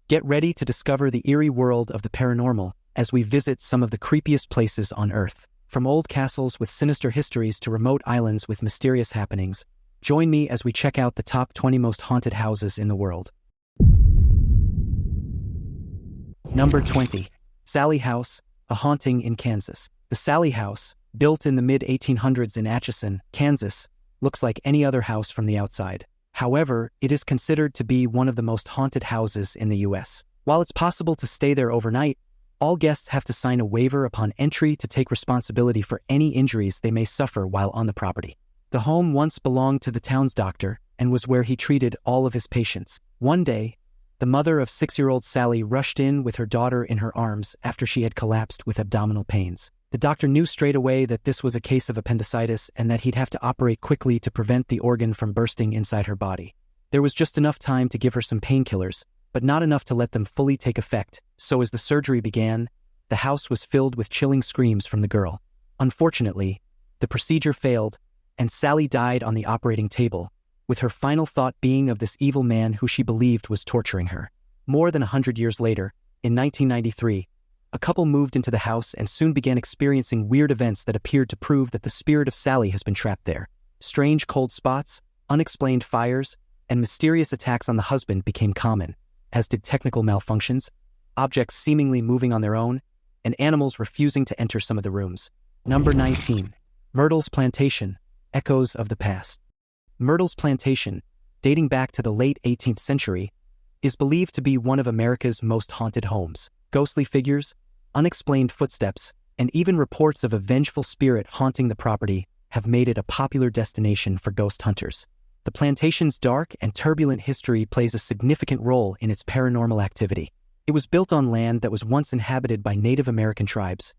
Get ready to discover the eerie world of the paranormal as we visit some of the creepiest places on Earth. From old castles with sinister histories to remote islands with mysterious happenings, join me as we check out the top 20 most haunted houses in the world. Number 20. Sallie House, a haunting in Kansas. The Sallie House, built in the mid-1800s in Atchison, Kansas, looks like any other house from the outside. However, it is considered to be one of the most haunted houses in the U.S. While it's possible to stay there overnight, all guests have to sign a waiver upon entry to take responsibility for any injuries they may suffer while on the property. The home once belonged to the town's doctor and was where he treated all of his patients. One day, the mother of 6-year-old Sallie rushed in with her daughter in her arms after she had collapsed with abdominal pains. The doctor knew straight away that this was a case of appendicitis and that he'd have to operate quickly to prevent the organ from bursting inside her body. There was just enough time to give her some painkillers, but not enough to let them fully take effect, so as the surgery began, the house was filled with chilling screams from the girl. Unfortunately, the procedure failed, and Sallie died on the operating table, with her final thought being of this evil man who she believed was torturing her. More than 100 years later, in 1993, a couple moved into the house and soon began experiencing weird events that appeared to prove that the spirit of Sallie has been trapped there. Strange cold spots, unexplained fires, and mysterious attacks on the husband became common, as did technical malfunctions, objects seemingly moving on their own, and animals refusing to enter some of the rooms. Number 19. Myrtles Plantation, Echoes of the Past. Myrtles Plantation, dating back to the late 18th century, is believed to be one of America's most haunted homes. Ghostly figures, unexplained footsteps, and even reports of a vengeful spirit haunting the property have made it a popular destination for ghost hunters. The plantation's dark and turbulent history plays a significant role in its paranormal activity. It was built on land that was once inhabited by Native American tribes,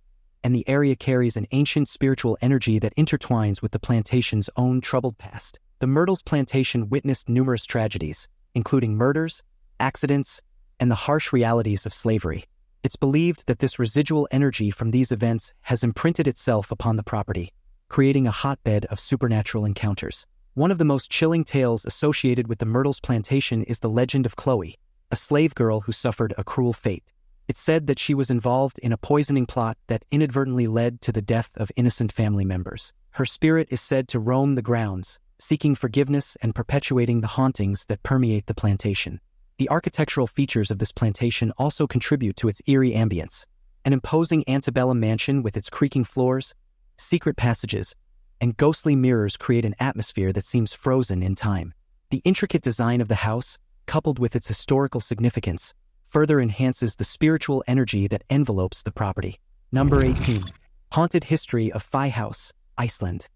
and the area carries an ancient spiritual energy that intertwines with the plantation's own troubled past. The Myrtles Plantation witnessed numerous tragedies, including murders, accidents, and the harsh realities of slavery. It's believed that this residual energy from these events has imprinted itself upon the property, creating a hotbed of supernatural encounters. One of the most chilling tales associated with the Myrtles Plantation is the legend of Chloe, a slave girl who suffered a cruel fate. It's said that she was involved in a poisoning plot that inadvertently led to the death of innocent family members. Her spirit is said to roam the grounds, seeking forgiveness and perpetuating the hauntings that permeate the plantation. The architectural features of this plantation also contribute to its eerie ambience. An imposing antebellum mansion with its creaking floors, secret passages, and ghostly mirrors create an atmosphere that seems frozen in time. The intricate design of the house, coupled with its historical significance, further enhances the spiritual energy that envelopes the property. Number 18. Haunted History of Hka House, Iceland.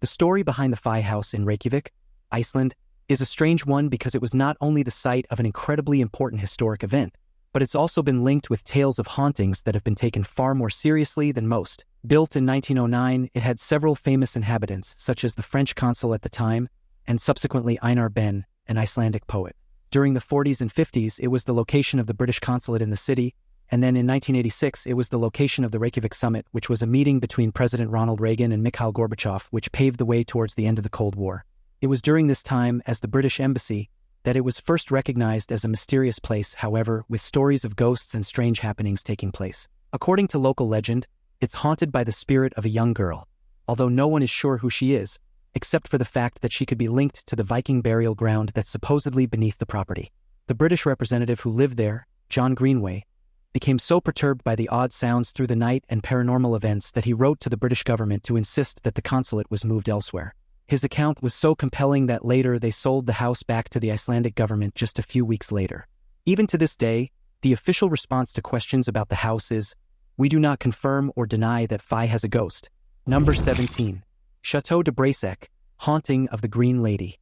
The story behind the Hka House in Reykjavik, Iceland, is a strange one because it was not only the site of an incredibly important historic event, but it's also been linked with tales of hauntings that have been taken far more seriously than most. Built in 1909, it had several famous inhabitants, such as the French consul at the time, and subsequently Einar Ben, an Icelandic poet. During the 40s and 50s, it was the location of the British consulate in the city, and then in 1986, it was the location of the Reykjavik Summit, which was a meeting between President Ronald Reagan and Mikhail Gorbachev, which paved the way towards the end of the Cold War. It was during this time, as the British Embassy, that it was first recognized as a mysterious place, however, with stories of ghosts and strange happenings taking place. According to local legend, it's haunted by the spirit of a young girl, although no one is sure who she is, except for the fact that she could be linked to the Viking burial ground that's supposedly beneath the property. The British representative who lived there, John Greenway, became so perturbed by the odd sounds through the night and paranormal events that he wrote to the British government to insist that the consulate was moved elsewhere. His account was so compelling that later they sold the house back to the Icelandic government just a few weeks later. Even to this day, the official response to questions about the house is, "We do not confirm or deny that Hka has a ghost." Number 17. Chateau de Bracec, Haunting of the Green Lady.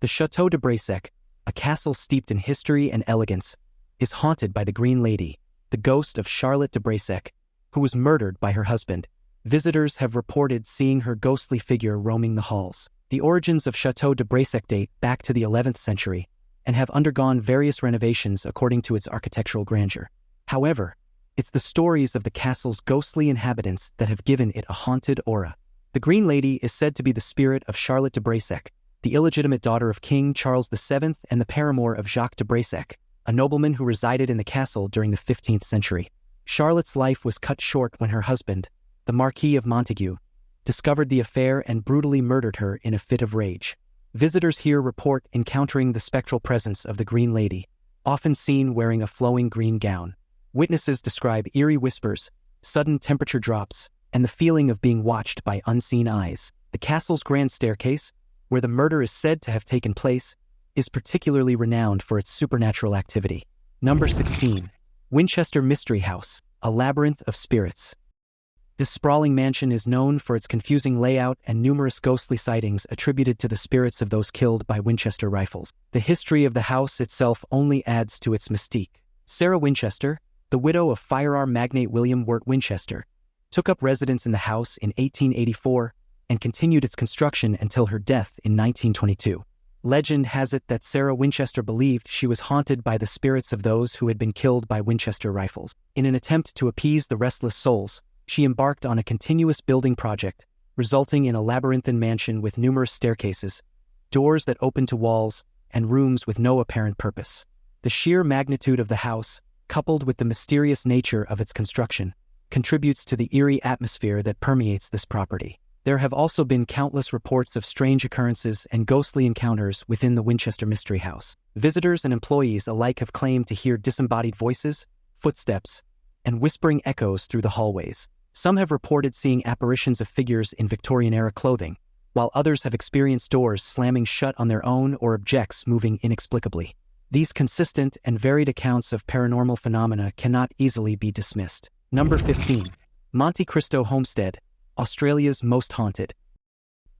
The Chateau de Bracec, a castle steeped in history and elegance, is haunted by the Green Lady, the ghost of Charlotte de Bracec, who was murdered by her husband. Visitors have reported seeing her ghostly figure roaming the halls. The origins of Chateau de Bracec date back to the 11th century and have undergone various renovations according to its architectural grandeur. However, it's the stories of the castle's ghostly inhabitants that have given it a haunted aura. The Green Lady is said to be the spirit of Charlotte de Bracec, the illegitimate daughter of King Charles VII and the paramour of Jacques de Bracec, a nobleman who resided in the castle during the 15th century. Charlotte's life was cut short when her husband, the Marquis of Montague, discovered the affair and brutally murdered her in a fit of rage. Visitors here report encountering the spectral presence of the Green Lady, often seen wearing a flowing green gown. Witnesses describe eerie whispers, sudden temperature drops, and the feeling of being watched by unseen eyes. The castle's grand staircase, where the murder is said to have taken place, is particularly renowned for its supernatural activity. Number 16. Winchester Mystery House, a labyrinth of spirits. This sprawling mansion is known for its confusing layout and numerous ghostly sightings attributed to the spirits of those killed by Winchester rifles. The history of the house itself only adds to its mystique. Sarah Winchester, the widow of firearm magnate William Wirt Winchester, took up residence in the house in 1884 and continued its construction until her death in 1922. Legend has it that Sarah Winchester believed she was haunted by the spirits of those who had been killed by Winchester rifles. In an attempt to appease the restless souls, she embarked on a continuous building project, resulting in a labyrinthine mansion with numerous staircases, doors that opened to walls, and rooms with no apparent purpose. The sheer magnitude of the house, coupled with the mysterious nature of its construction, contributes to the eerie atmosphere that permeates this property. There have also been countless reports of strange occurrences and ghostly encounters within the Winchester Mystery House. Visitors and employees alike have claimed to hear disembodied voices, footsteps, and whispering echoes through the hallways. Some have reported seeing apparitions of figures in Victorian-era clothing, while others have experienced doors slamming shut on their own or objects moving inexplicably. These consistent and varied accounts of paranormal phenomena cannot easily be dismissed. Number 15. Monte Christo Homestead, Australia's most haunted.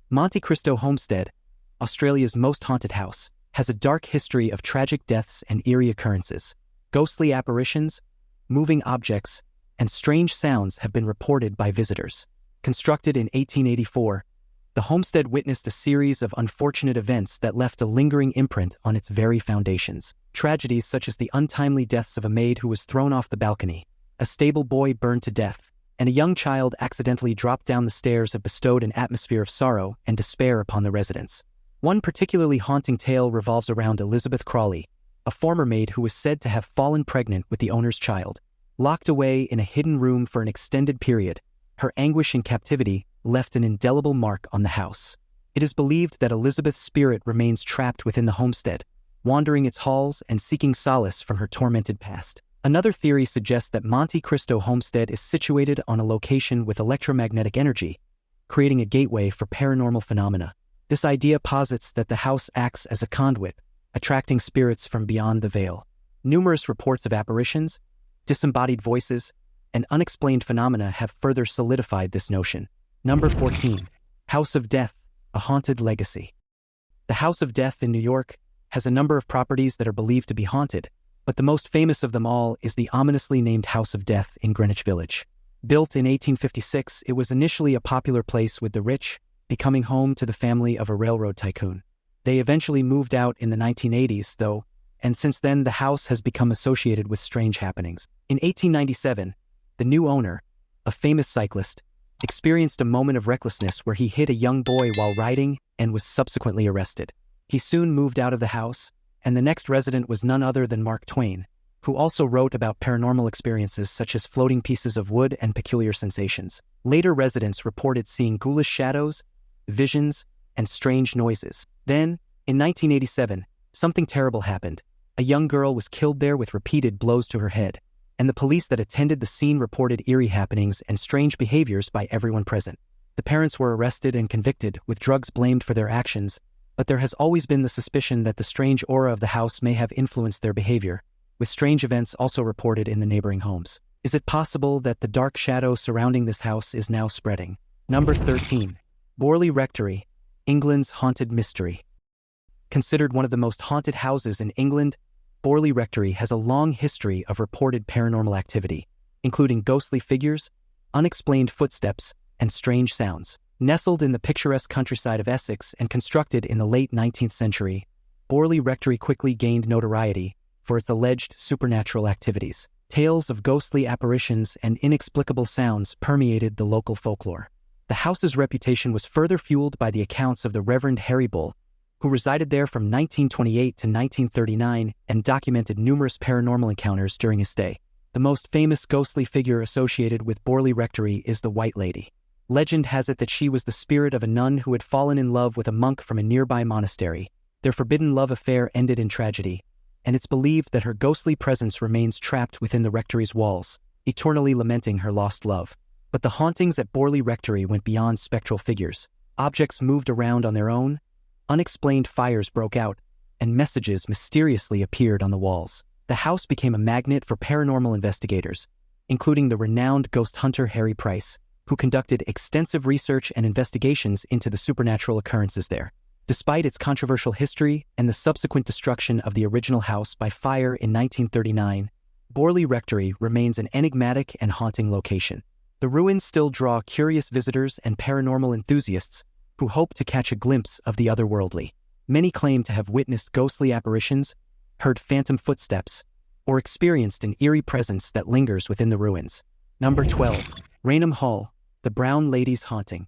Monte Christo Homestead, Australia's most haunted house, has a dark history of tragic deaths and eerie occurrences. Ghostly apparitions, moving objects, and strange sounds have been reported by visitors. Constructed in 1884, the homestead witnessed a series of unfortunate events that left a lingering imprint on its very foundations. Tragedies such as the untimely deaths of a maid who was thrown off the balcony, a stable boy burned to death, and a young child accidentally dropped down the stairs have bestowed an atmosphere of sorrow and despair upon the residents. One particularly haunting tale revolves around Elizabeth Crawley, a former maid who was said to have fallen pregnant with the owner's child. Locked away in a hidden room for an extended period, her anguish in captivity left an indelible mark on the house. It is believed that Elizabeth's spirit remains trapped within the homestead, wandering its halls and seeking solace from her tormented past. Another theory suggests that Monte Christo Homestead is situated on a location with electromagnetic energy, creating a gateway for paranormal phenomena. This idea posits that the house acts as a conduit, attracting spirits from beyond the veil. Numerous reports of apparitions, disembodied voices, and unexplained phenomena have further solidified this notion. Number 14. House of Death, a haunted legacy. The House of Death in New York has a number of properties that are believed to be haunted, but the most famous of them all is the ominously named House of Death in Greenwich Village. Built in 1856, it was initially a popular place with the rich, becoming home to the family of a railroad tycoon. They eventually moved out in the 1980s, though, and since then the house has become associated with strange happenings. In 1897, the new owner, a famous cyclist, experienced a moment of recklessness where he hit a young boy while riding and was subsequently arrested. He soon moved out of the house, and the next resident was none other than Mark Twain, who also wrote about paranormal experiences such as floating pieces of wood and peculiar sensations. Later residents reported seeing ghoulish shadows, visions, and strange noises. Then, in 1987, something terrible happened. A young girl was killed there with repeated blows to her head, and the police that attended the scene reported eerie happenings and strange behaviors by everyone present. The parents were arrested and convicted, with drugs blamed for their actions, but there has always been the suspicion that the strange aura of the house may have influenced their behavior, with strange events also reported in the neighboring homes. Is it possible that the dark shadow surrounding this house is now spreading? Number 13. Borle Rectory, England's haunted mystery. Considered one of the most haunted houses in England, Borle Rectory has a long history of reported paranormal activity, including ghostly figures, unexplained footsteps, and strange sounds. Nestled in the picturesque countryside of Essex and constructed in the late 19th century, Borle Rectory quickly gained notoriety for its alleged supernatural activities. Tales of ghostly apparitions and inexplicable sounds permeated the local folklore. The house's reputation was further fueled by the accounts of the Reverend Harry Bull, who resided there from 1928 to 1939 and documented numerous paranormal encounters during his stay. The most famous ghostly figure associated with Borle Rectory is the White Lady. Legend has it that she was the spirit of a nun who had fallen in love with a monk from a nearby monastery. Their forbidden love affair ended in tragedy, and it's believed that her ghostly presence remains trapped within the rectory's walls, eternally lamenting her lost love. But the hauntings at Borle Rectory went beyond spectral figures. Objects moved around on their own, unexplained fires broke out, and messages mysteriously appeared on the walls. The house became a magnet for paranormal investigators, including the renowned ghost hunter Harry Price, who conducted extensive research and investigations into the supernatural occurrences there. Despite its controversial history and the subsequent destruction of the original house by fire in 1939, Borle Rectory remains an enigmatic and haunting location. The ruins still draw curious visitors and paranormal enthusiasts who hope to catch a glimpse of the otherworldly. Many claim to have witnessed ghostly apparitions, heard phantom footsteps, or experienced an eerie presence that lingers within the ruins. Number 12. ROM Hall, the Brown Lady's Haunting.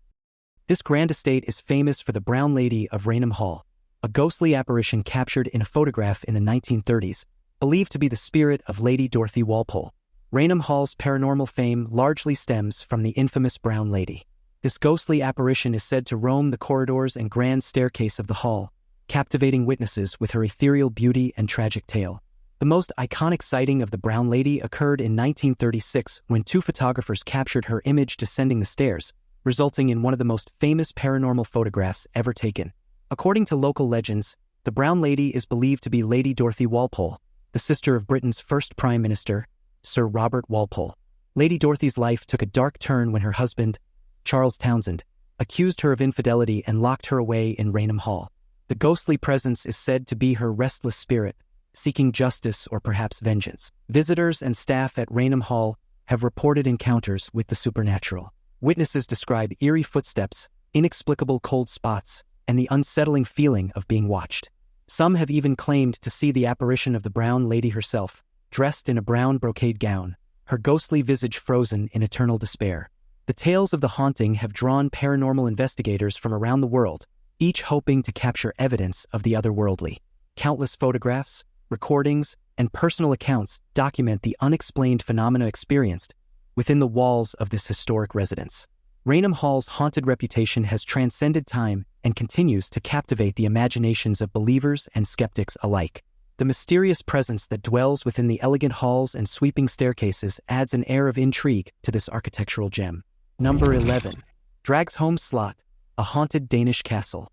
This grand estate is famous for the Brown Lady of ROM Hall, a ghostly apparition captured in a photograph in the 1930s, believed to be the spirit of Lady Dorothy Walpole. ROM Hall's paranormal fame largely stems from the infamous Brown Lady. This ghostly apparition is said to roam the corridors and grand staircase of the hall, captivating witnesses with her ethereal beauty and tragic tale. The most iconic sighting of the Brown Lady occurred in 1936 when two photographers captured her image descending the stairs, resulting in one of the most famous paranormal photographs ever taken. According to local legends, the Brown Lady is believed to be Lady Dorothy Walpole, the sister of Britain's first Prime Minister, Sir Robert Walpole. Lady Dorothy's life took a dark turn when her husband, Charles Townshend, accused her of infidelity and locked her away in ROM Hall. The ghostly presence is said to be her restless spirit, seeking justice or perhaps vengeance. Visitors and staff at ROM Hall have reported encounters with the supernatural. Witnesses describe eerie footsteps, inexplicable cold spots, and the unsettling feeling of being watched. Some have even claimed to see the apparition of the Brown Lady herself, dressed in a brown brocade gown, her ghostly visage frozen in eternal despair. The tales of the haunting have drawn paranormal investigators from around the world, each hoping to capture evidence of the otherworldly. Countless photographs, recordings, and personal accounts document the unexplained phenomena experienced within the walls of this historic residence. ROM Hall's haunted reputation has transcended time and continues to captivate the imaginations of believers and skeptics alike. The mysterious presence that dwells within the elegant halls and sweeping staircases adds an air of intrigue to this architectural gem. Number 11. Dragsholm Slot, a haunted Danish castle.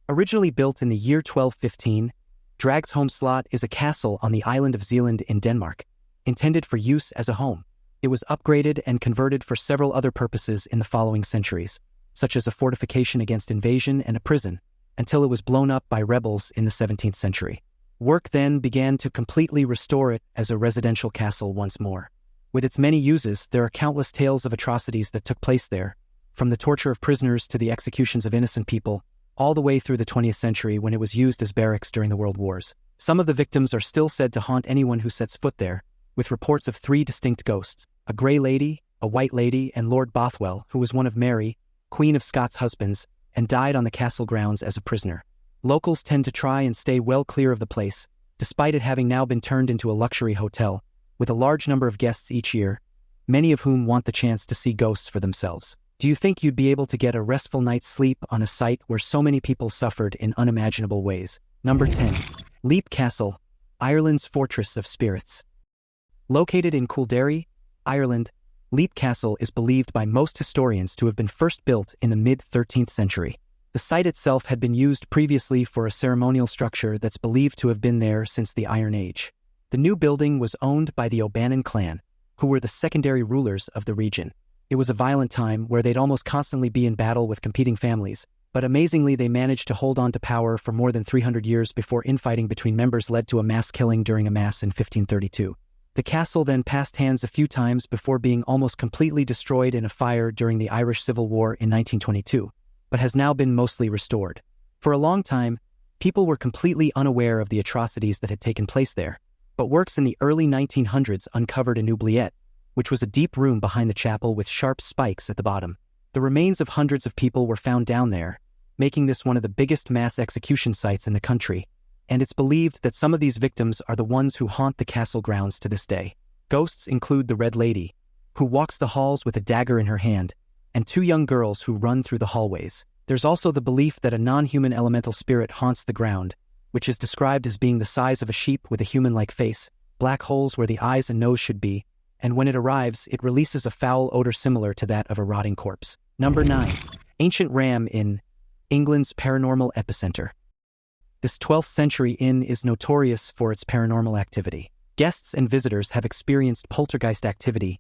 Originally built in the year 1215, Dragsholm Slot is a castle on the island of Zealand in Denmark, intended for use as a home. It was upgraded and converted for several other purposes in the following centuries, such as a fortification against invasion and a prison, until it was blown up by rebels in the 17th century. Work then began to completely restore it as a residential castle once more. With its many uses, there are countless tales of atrocities that took place there, from the torture of prisoners to the executions of innocent people, all the way through the 20th century when it was used as barracks during the World Wars. Some of the victims are still said to haunt anyone who sets foot there, with reports of 3 distinct ghosts: a Grey Lady, a White Lady, and Lord Bothwell, who was one of Mary, Queen of Scots' husbands, and died on the castle grounds as a prisoner. Locals tend to try and stay well clear of the place, despite it having now been turned into a luxury hotel, with a large number of guests each year, many of whom want the chance to see ghosts for themselves. Do you think you'd be able to get a restful night's sleep on a site where so many people suffered in unimaginable ways? Number 10. Hka Castle, Ireland's Fortress of Spirits. Located in Kildare, Ireland, Hka Castle is believed by most historians to have been first built in the mid-13th century. The site itself had been used previously for a ceremonial structure that's believed to have been there since the Iron Age. The new building was owned by the O'Bannon clan, who were the secondary rulers of the region. It was a violent time where they'd almost constantly be in battle with competing families, but amazingly they managed to hold on to power for more than 300 years before infighting between members led to a mass killing during a mass in 1532. The castle then passed hands a few times before being almost completely destroyed in a fire during the Irish Civil War in 1922, but has now been mostly restored. For a long time, people were completely unaware of the atrocities that had taken place there, but works in the early 1900s uncovered an oubliette, which was a deep room behind the chapel with sharp spikes at the bottom. The remains of hundreds of people were found down there, making this one of the biggest mass execution sites in the country, and it's believed that some of these victims are the ones who haunt the castle grounds to this day. Ghosts include the Red Lady, who walks the halls with a dagger in her hand, and two young girls who run through the hallways. There's also the belief that a non-human elemental spirit haunts the ground, which is described as being the size of a sheep with a human-like face, black holes where the eyes and nose should be, and when it arrives, it releases a foul odor similar to that of a rotting corpse. Number 9. Ancient Ram in England's paranormal epicenter. This 12th century inn is notorious for its paranormal activity. Guests and visitors have experienced poltergeist activity,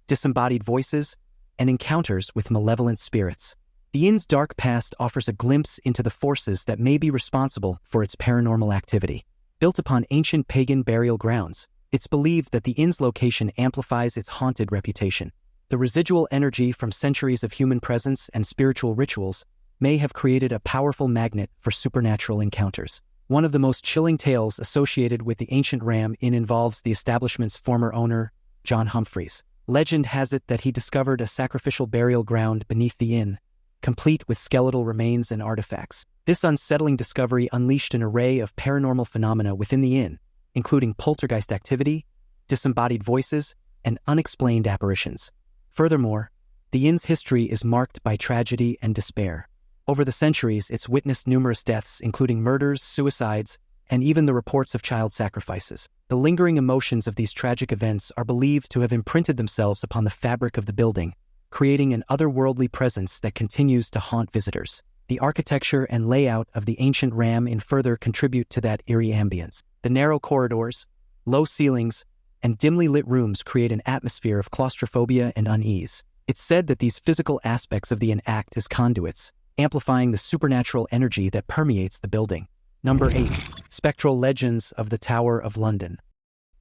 disembodied voices, and encounters with malevolent spirits. The inn's dark past offers a glimpse into the forces that may be responsible for its paranormal activity. Built upon ancient pagan burial grounds, it's believed that the inn's location amplifies its haunted reputation. The residual energy from centuries of human presence and spiritual rituals may have created a powerful magnet for supernatural encounters. One of the most chilling tales associated with the ancient Ram Inn involves the establishment's former owner, John Humphreys. Legend has it that he discovered a sacrificial burial ground beneath the inn, complete with skeletal remains and artifacts. This unsettling discovery unleashed an array of paranormal phenomena within the inn, including poltergeist activity, disembodied voices, and unexplained apparitions. Furthermore, the inn's history is marked by tragedy and despair. Over the centuries, it's witnessed numerous deaths, including murders, suicides, and even the reports of child sacrifices. The lingering emotions of these tragic events are believed to have imprinted themselves upon the fabric of the building, creating an otherworldly presence that continues to haunt visitors. The architecture and layout of the ancient Ram Inn further contribute to that eerie ambience. The narrow corridors, low ceilings, and dimly lit rooms create an atmosphere of claustrophobia and unease. It's said that these physical aspects of the inn act as conduits, amplifying the supernatural energy that permeates the building. Number 8. Spectral Legends of the Tower of London.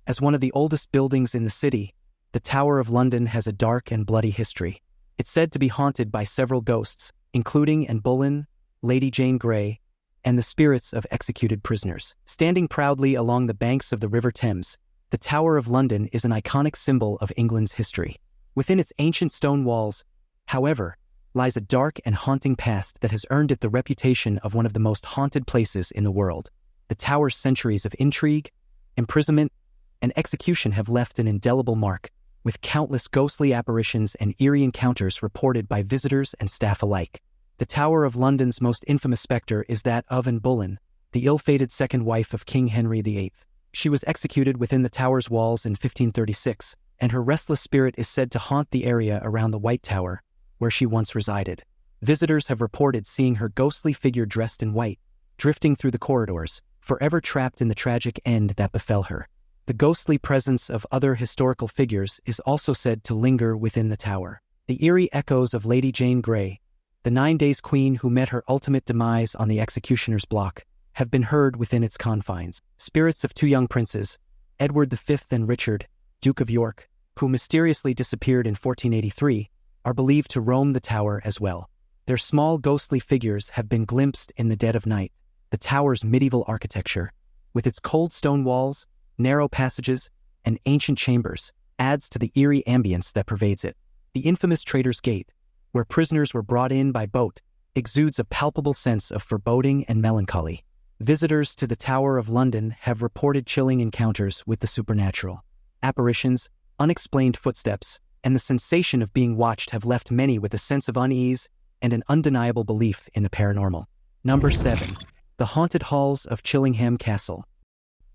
As one of the oldest buildings in the city, the Tower of London has a dark and bloody history. It's said to be haunted by several ghosts, including Anne Boleyn, Lady Jane Grey, and the spirits of executed prisoners. Standing proudly along the banks of the River Thames, the Tower of London is an iconic symbol of England's history. Within its ancient stone walls, however, lies a dark and haunting past that has earned it the reputation of one of the most haunted places in the world. The tower's centuries of intrigue, imprisonment, and execution have left an indelible mark, with countless ghostly apparitions and eerie encounters reported by visitors and staff alike. The Tower of London's most infamous spectre is that of Anne Boleyn, the ill-fated second wife of King Henry VIII. She was executed within the tower's walls in 1536, and her restless spirit is said to haunt the area around the White Tower, where she once resided. Visitors have reported seeing her ghostly figure dressed in white, drifting through the corridors, forever trapped in the tragic end that befell her. The ghostly presence of other historical figures is also said to linger within the tower. The eerie echoes of Lady Jane Grey, the 9 Days Queen who met her ultimate demise on the executioner's block, have been heard within its confines. Spirits of two young princes, Edward V and Richard, Duke of York, who mysteriously disappeared in 1483, are believed to roam the tower as well. Their small ghostly figures have been glimpsed in the dead of night. The tower's medieval architecture, with its cold stone walls, narrow passages, and ancient chambers, adds to the eerie ambience that pervades it. The infamous Traitor's Gate, where prisoners were brought in by boat, exudes a palpable sense of foreboding and melancholy. Visitors to the Tower of London have reported chilling encounters with the supernatural. Apparitions, unexplained footsteps, and the sensation of being watched have left many with a sense of unease and an undeniable belief in the paranormal. Number 7. The Haunted Halls of Chillingham Castle.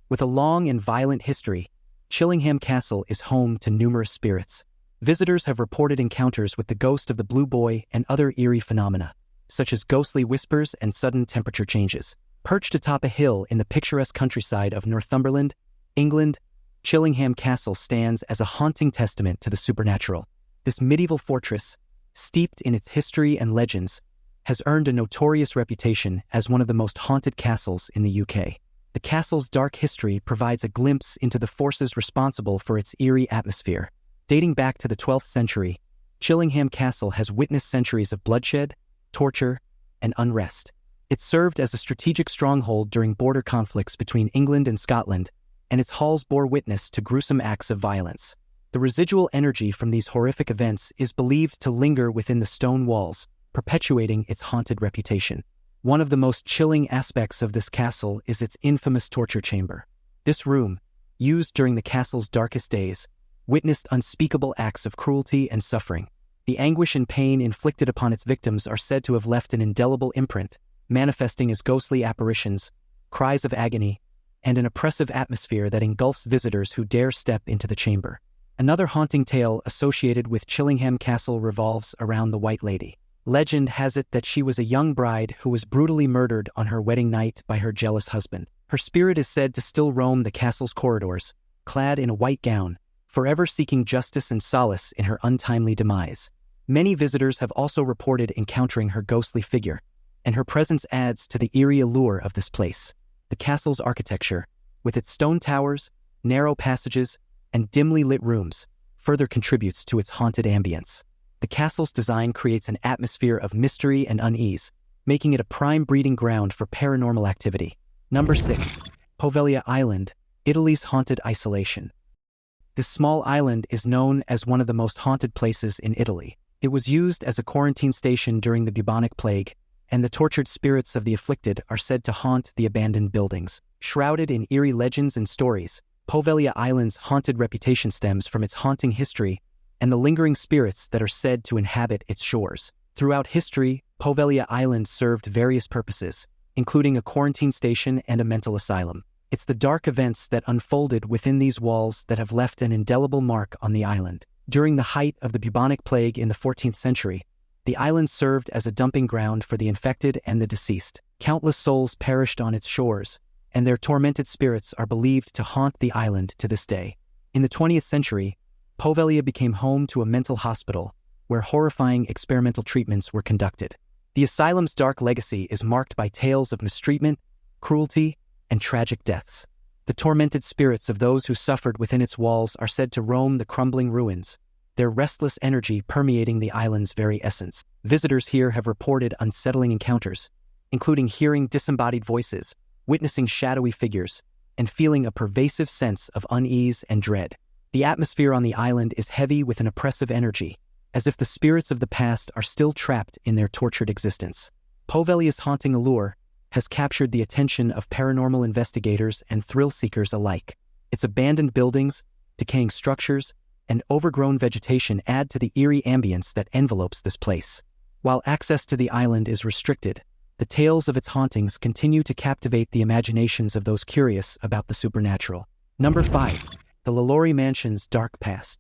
With a long and violent history, Chillingham Castle is home to numerous spirits. Visitors have reported encounters with the ghost of the Blue Boy and other eerie phenomena, such as ghostly whispers and sudden temperature changes. Perched atop a hill in the picturesque countryside of Northumberland, England, Chillingham Castle stands as a haunting testament to the supernatural. This medieval fortress, steeped in its history and legends, has earned a notorious reputation as one of the most haunted castles in the UK. The castle's dark history provides a glimpse into the forces responsible for its eerie atmosphere. Dating back to the 12th century, Chillingham Castle has witnessed centuries of bloodshed, torture, and unrest. It served as a strategic stronghold during border conflicts between England and Scotland, and its halls bore witness to gruesome acts of violence. The residual energy from these horrific events is believed to linger within the stone walls, perpetuating its haunted reputation. One of the most chilling aspects of this castle is its infamous torture chamber. This room, used during the castle's darkest days, witnessed unspeakable acts of cruelty and suffering. The anguish and pain inflicted upon its victims are said to have left an indelible imprint, manifesting as ghostly apparitions, cries of agony, and an oppressive atmosphere that engulfs visitors who dare step into the chamber. Another haunting tale associated with Chillingham Castle revolves around the White Lady. Legend has it that she was a young bride who was brutally murdered on her wedding night by her jealous husband. Her spirit is said to still roam the castle's corridors, clad in a white gown, forever seeking justice and solace in her untimely demise. Many visitors have also reported encountering her ghostly figure, and her presence adds to the eerie allure of this place. The castle's architecture, with its stone towers, narrow passages, and dimly lit rooms, further contributes to its haunted ambience. The castle's design creates an atmosphere of mystery and unease, making it a prime breeding ground for paranormal activity. Number 6. Pollia Island, Italy's haunted isolation. This small island is known as one of the most haunted places in Italy. It was used as a quarantine station during the bubonic plague, and the tortured spirits of the afflicted are said to haunt the abandoned buildings. Shrouded in eerie legends and stories, Pollia Island's haunted reputation stems from its haunting history and the lingering spirits that are said to inhabit its shores. Throughout history, Pollia Island served various purposes, including a quarantine station and a mental asylum. It's the dark events that unfolded within these walls that have left an indelible mark on the island. During the height of the bubonic plague in the 14th century, the island served as a dumping ground for the infected and the deceased. Countless souls perished on its shores, and their tormented spirits are believed to haunt the island to this day. In the 20th century, Pollia became home to a mental hospital where horrifying experimental treatments were conducted. The asylum's dark legacy is marked by tales of mistreatment, cruelty, and tragic deaths. The tormented spirits of those who suffered within its walls are said to roam the crumbling ruins, their restless energy permeating the island's very essence. Visitors here have reported unsettling encounters, including hearing disembodied voices, witnessing shadowy figures, and feeling a pervasive sense of unease and dread. The atmosphere on the island is heavy with an oppressive energy, as if the spirits of the past are still trapped in their tortured existence. Pollia's haunting allure has captured the attention of paranormal investigators and thrill-seekers alike. Its abandoned buildings, decaying structures, and overgrown vegetation add to the eerie ambience that envelopes this place. While access to the island is restricted, the tales of its hauntings continue to captivate the imaginations of those curious about the supernatural. Number 5. The LaLaurie Mansion's dark past.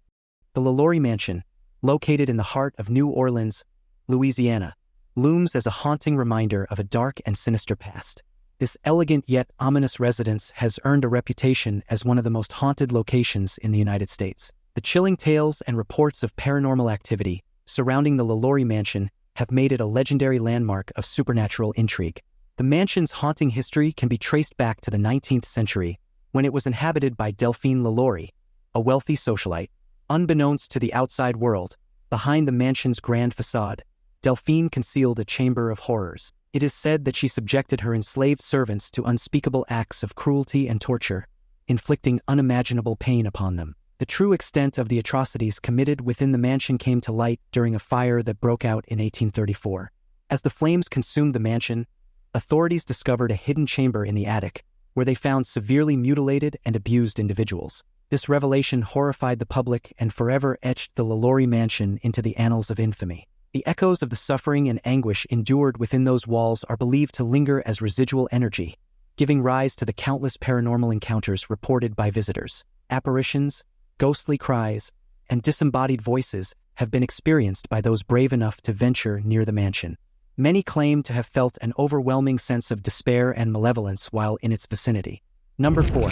The LaLaurie Mansion, located in the heart of New Orleans, Louisiana, looms as a haunting reminder of a dark and sinister past. This elegant yet ominous residence has earned a reputation as one of the most haunted locations in the United States. The chilling tales and reports of paranormal activity surrounding the LaLaurie Mansion have made it a legendary landmark of supernatural intrigue. The mansion's haunting history can be traced back to the 19th century, when it was inhabited by Delphine LaLaurie, a wealthy socialite. Unbeknownst to the outside world, behind the mansion's grand facade, Delphine concealed a chamber of horrors. It is said that she subjected her enslaved servants to unspeakable acts of cruelty and torture, inflicting unimaginable pain upon them. The true extent of the atrocities committed within the mansion came to light during a fire that broke out in 1834. As the flames consumed the mansion, authorities discovered a hidden chamber in the attic, where they found severely mutilated and abused individuals. This revelation horrified the public and forever etched the LaLaurie Mansion into the annals of infamy. The echoes of the suffering and anguish endured within those walls are believed to linger as residual energy, giving rise to the countless paranormal encounters reported by visitors. Apparitions, ghostly cries, and disembodied voices have been experienced by those brave enough to venture near the mansion. Many claim to have felt an overwhelming sense of despair and malevolence while in its vicinity. Number 4.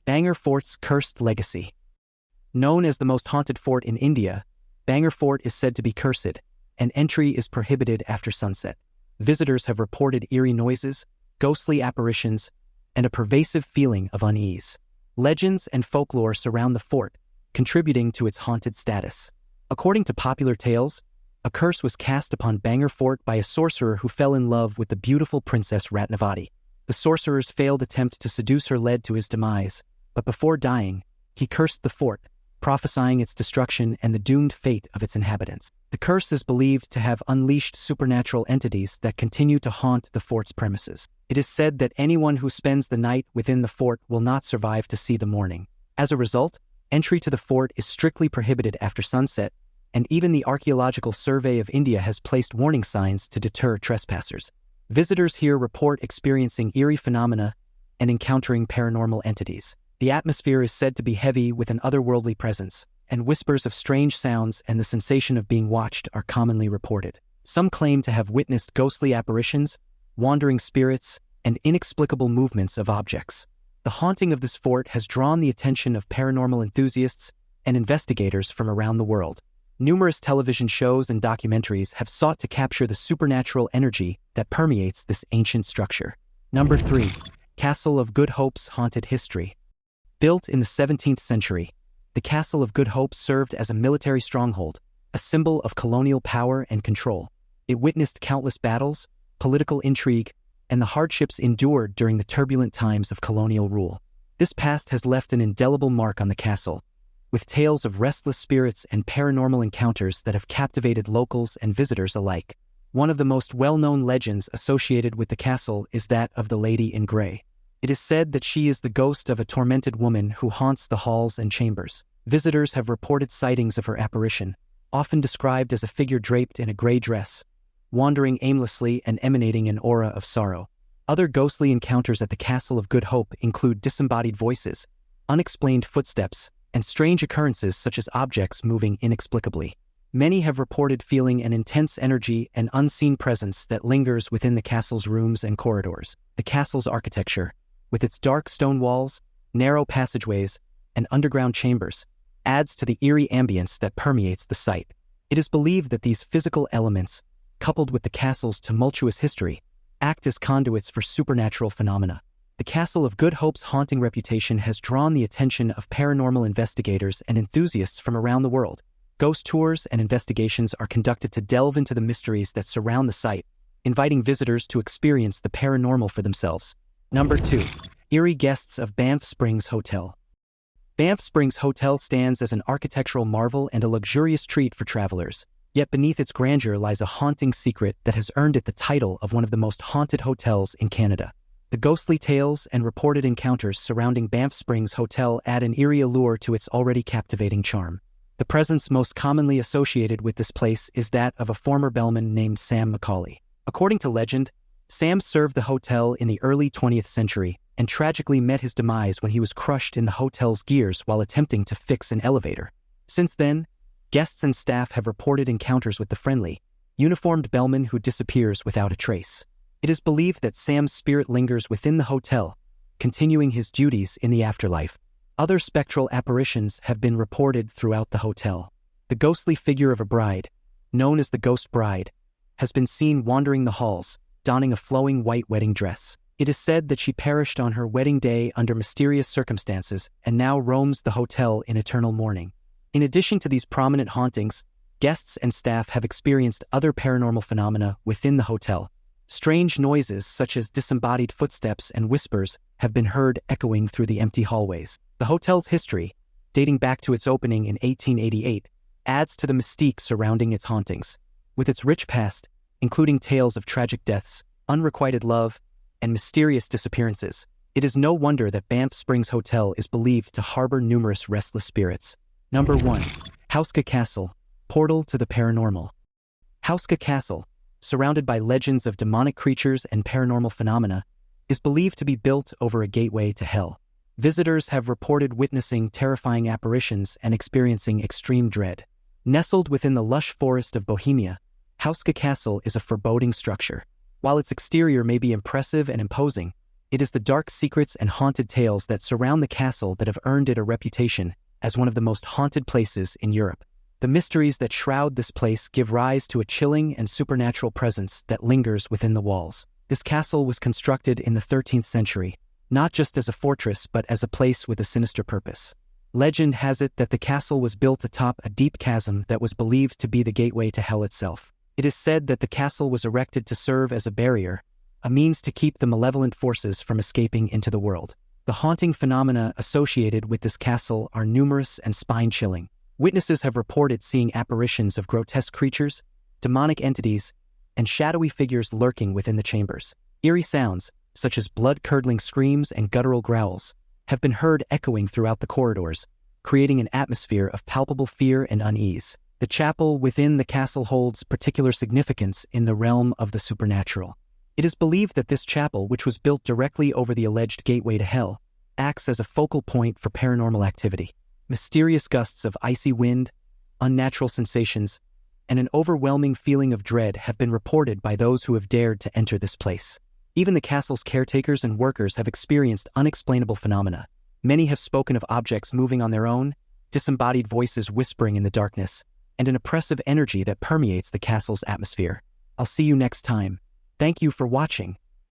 Bangar Fort's cursed legacy. Known as the most haunted fort in India, Bangar Fort is said to be cursed, and entry is prohibited after sunset. Visitors have reported eerie noises, ghostly apparitions, and a pervasive feeling of unease. Legends and folklore surround the fort, contributing to its haunted status. According to popular tales, a curse was cast upon Bangar Fort by a sorcerer who fell in love with the beautiful Princess Ratnavati. The sorcerer's failed attempt to seduce her led to his demise, but before dying, he cursed the fort, prophesying its destruction and the doomed fate of its inhabitants. The curse is believed to have unleashed supernatural entities that continue to haunt the fort's premises. It is said that anyone who spends the night within the fort will not survive to see the morning. As a result, entry to the fort is strictly prohibited after sunset, and even the Archaeological Survey of India has placed warning signs to deter trespassers. Visitors here report experiencing eerie phenomena and encountering paranormal entities. The atmosphere is said to be heavy with an otherworldly presence, and whispers of strange sounds and the sensation of being watched are commonly reported. Some claim to have witnessed ghostly apparitions, wandering spirits, and inexplicable movements of objects. The haunting of this fort has drawn the attention of paranormal enthusiasts and investigators from around the world. Numerous television shows and documentaries have sought to capture the supernatural energy that permeates this ancient structure. Number 3. Castle of Good Hope's Haunted History. Built in the 17th century, the Castle of Good Hope served as a military stronghold, a symbol of colonial power and control. It witnessed countless battles, political intrigue, and the hardships endured during the turbulent times of colonial rule. This past has left an indelible mark on the castle, with tales of restless spirits and paranormal encounters that have captivated locals and visitors alike. One of the most well-known legends associated with the castle is that of the Lady in Grey. It is said that she is the ghost of a tormented woman who haunts the halls and chambers. Visitors have reported sightings of her apparition, often described as a figure draped in a gray dress, wandering aimlessly and emanating an aura of sorrow. Other ghostly encounters at the Castle of Good Hope include disembodied voices, unexplained footsteps, and strange occurrences such as objects moving inexplicably. Many have reported feeling an intense energy and unseen presence that lingers within the castle's rooms and corridors. The castle's architecture, with its dark stone walls, narrow passageways, and underground chambers, adds to the eerie ambience that permeates the site. It is believed that these physical elements, coupled with the castle's tumultuous history, act as conduits for supernatural phenomena. The Castle of Good Hope's haunting reputation has drawn the attention of paranormal investigators and enthusiasts from around the world. Ghost tours and investigations are conducted to delve into the mysteries that surround the site, inviting visitors to experience the paranormal for themselves. Number 2. Eerie Guests of Banff Springs Hotel. Banff Springs Hotel stands as an architectural marvel and a luxurious treat for travelers. Yet beneath its grandeur lies a haunting secret that has earned it the title of one of the most haunted hotels in Canada. The ghostly tales and reported encounters surrounding Banff Springs Hotel add an eerie allure to its already captivating charm. The presence most commonly associated with this place is that of a former bellman named Sam Macaulay. According to legend, Sam served the hotel in the early 20th century and tragically met his demise when he was crushed in the hotel's gears while attempting to fix an elevator. Since then, guests and staff have reported encounters with the friendly, uniformed bellman who disappears without a trace. It is believed that Sam's spirit lingers within the hotel, continuing his duties in the afterlife. Other spectral apparitions have been reported throughout the hotel. The ghostly figure of a bride, known as the Ghost Bride, has been seen wandering the halls, donning a flowing white wedding dress. It is said that she perished on her wedding day under mysterious circumstances and now roams the hotel in eternal mourning. In addition to these prominent hauntings, guests and staff have experienced other paranormal phenomena within the hotel. Strange noises such as disembodied footsteps and whispers have been heard echoing through the empty hallways. The hotel's history, dating back to its opening in 1888, adds to the mystique surrounding its hauntings. With its rich past, including tales of tragic deaths, unrequited love, and mysterious disappearances, it is no wonder that Banff Springs Hotel is believed to harbor numerous restless spirits. Number 1. Hka Castle, Portal to the Paranormal. Hka Castle, surrounded by legends of demonic creatures and paranormal phenomena, is believed to be built over a gateway to hell. Visitors have reported witnessing terrifying apparitions and experiencing extreme dread. Nestled within the lush forest of Bohemia, Hka Castle is a foreboding structure. While its exterior may be impressive and imposing, it is the dark secrets and haunted tales that surround the castle that have earned it a reputation as one of the most haunted places in Europe. The mysteries that shroud this place give rise to a chilling and supernatural presence that lingers within the walls. This castle was constructed in the 13th century, not just as a fortress but as a place with a sinister purpose. Legend has it that the castle was built atop a deep chasm that was believed to be the gateway to hell itself. It is said that the castle was erected to serve as a barrier, a means to keep the malevolent forces from escaping into the world. The haunting phenomena associated with this castle are numerous and spine-chilling. Witnesses have reported seeing apparitions of grotesque creatures, demonic entities, and shadowy figures lurking within the chambers. Eerie sounds, such as blood-curdling screams and guttural growls, have been heard echoing throughout the corridors, creating an atmosphere of palpable fear and unease. The chapel within the castle holds particular significance in the realm of the supernatural. It is believed that this chapel, which was built directly over the alleged gateway to hell, acts as a focal point for paranormal activity. Mysterious gusts of icy wind, unnatural sensations, and an overwhelming feeling of dread have been reported by those who have dared to enter this place. Even the castle's caretakers and workers have experienced unexplainable phenomena. Many have spoken of objects moving on their own, disembodied voices whispering in the darkness, and an oppressive energy that permeates the castle's atmosphere. I'll see you next time. Thank you for watching.